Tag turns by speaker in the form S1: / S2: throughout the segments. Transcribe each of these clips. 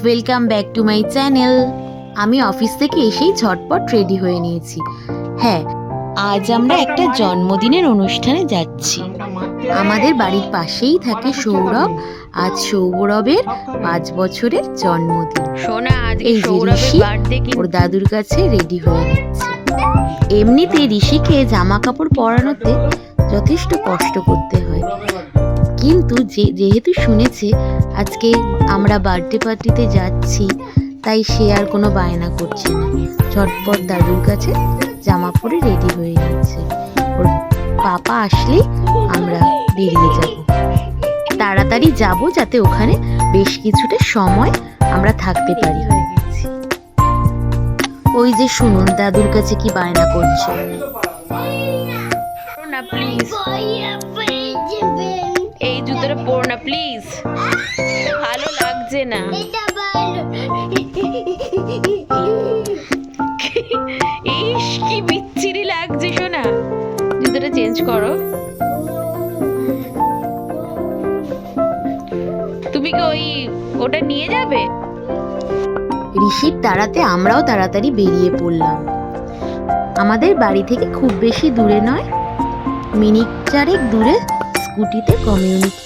S1: Welcome back to my channel. আমি office থেকে এসেই ঝটপট রেডি হয়ে নিয়েছি। হ্যাঁ, আজ আমরা একটা জন্মদিনের অনুষ্ঠানে যাচ্ছি। আমাদের বাড়ির পাশেই থাকে সৌরভ। আজ সৌরভের 5 বছরের জন্মদিন। এই যে ঋষি ওর দাদুর কাছে রেডি হয়ে নিচ্ছে। এমনিতে ঋষিকে জামা কাপড় পরানোতে যথেষ্ট কষ্ট করতে হয়, কিন্তু যেহেতু শুনেছে আজকে আমরা বার্থডে পার্টিতে যাচ্ছি, তাই সে আর কোনো বায়না করছে না। ঝটপট দাদুর কাছে জামা পরে রেডি হয়ে যাচ্ছে। ওর পাপা আসলেই আমরা বেরিয়ে যাব। তাড়াতাড়ি যাব যাতে ওখানে বেশ কিছুটা সময় আমরা থাকতে পারি। ওই যে শুনুন দাদুর কাছে কি বায়না করছে।
S2: না প্লিজ, এই জুতোটা পরো না প্লিজ, ভালো লাগছে না। ইস কি বিচ্ছিরি লাগছে সোনা, জুতোটা চেঞ্জ করো। তুমি কি ওটা নিয়ে যাবে?
S1: ঋষির তাড়াতে আমরাও তাড়াতাড়ি বেরিয়ে পড়লাম। আমাদের বাড়ি থেকে খুব বেশি দূরে নয়, মিনিট 4 দূরে স্কুটিতে কমিউনিটি।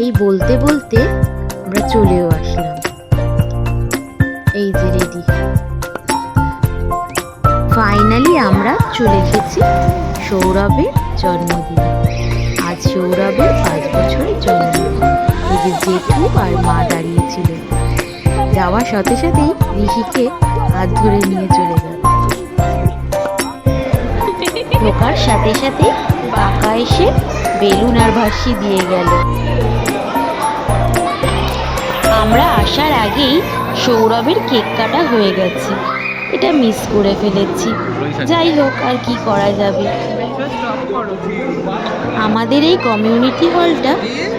S1: এই বলতে বলতে আমরা চলেও আসলাম। এই যে রেডি। ফাইনালি আমরা চলে এসেছি সৌরভের জন্মদিনে। আজ সৌরভের 5 বছরের জন্মদিন। এই যে জেঠু আর মা দাঁড়িয়েছিল। যাওয়ার সাথে সাথেই ঋষিকে হাত ধরে নিয়ে চলে গেল। ঢোকার সাথে সাথে কাকা এসে বেলুন আর ভাসি দিয়ে গেল। আমরা আসার আগেই সৌরভের কেক কাটা হয়ে গেছে। এটা মিস করে ফেলেছি। যাই হোক, আর কি করা যাবে। আমাদের এই কমিউনিটি হলটা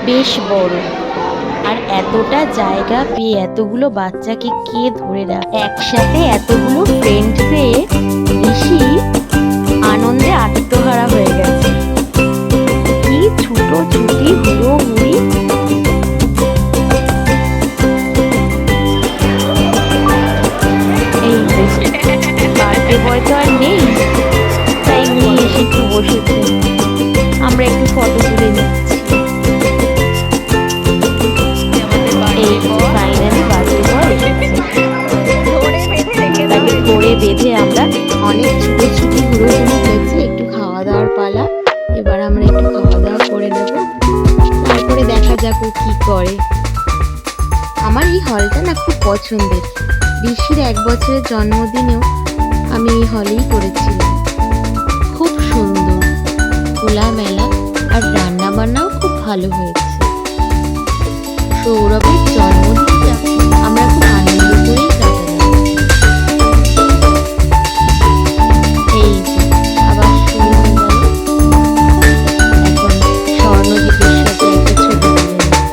S1: বেশ বড়, আর এতটা জায়গা পেয়ে এতগুলো বাচ্চাকে কে ধরে রাখে। একসাথে এতগুলো ফ্রেন্ড পেয়ে ঋষি আনন্দে আত্মহারা হয়ে গেছে। কি ছুটোছুটি হুড়োহুড়ি। এই বার্থডে বয় তো আর নেই, তাই উনি এসে একটু বসেছে। আমরা একটু ফটো তুলে নিচ্ছি। এই ফাইনালি বার্থডে বয় তাকে ধরে বেঁধে আমরা অনেক ছুটোছুটি হুড়োহুড়ি হয়েছে। একটু খাওয়া দাওয়ার পালা। এবার আমরা একটু খাওয়া দাওয়া করে নেব, তারপরে দেখা যাক ও কি করে। আমার এই হলটা না খুব পছন্দের। ঋষির 1 বছরের জন্মদিনেও আমি এই হলেই করেছিলাম। খুব সুন্দর, খোলামেলা, আর রান্না বান্নাও খুব ভালো হয়েছে। সৌরভের জন্মদিনটা আমরা খুব আনন্দ করেই কাটালাম। এই যে আবার শুরু হয়ে গেল। এখন স্বর্ণদীপের সাথে একটা ছবি তুলে নিচ্ছি।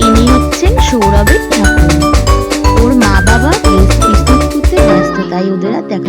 S1: ইনি হচ্ছেন সৌরভের ঠাকুর। ওর মা বাবা প্রস্তুত করতে ব্যস্ত, তাই ওদের আর দেখা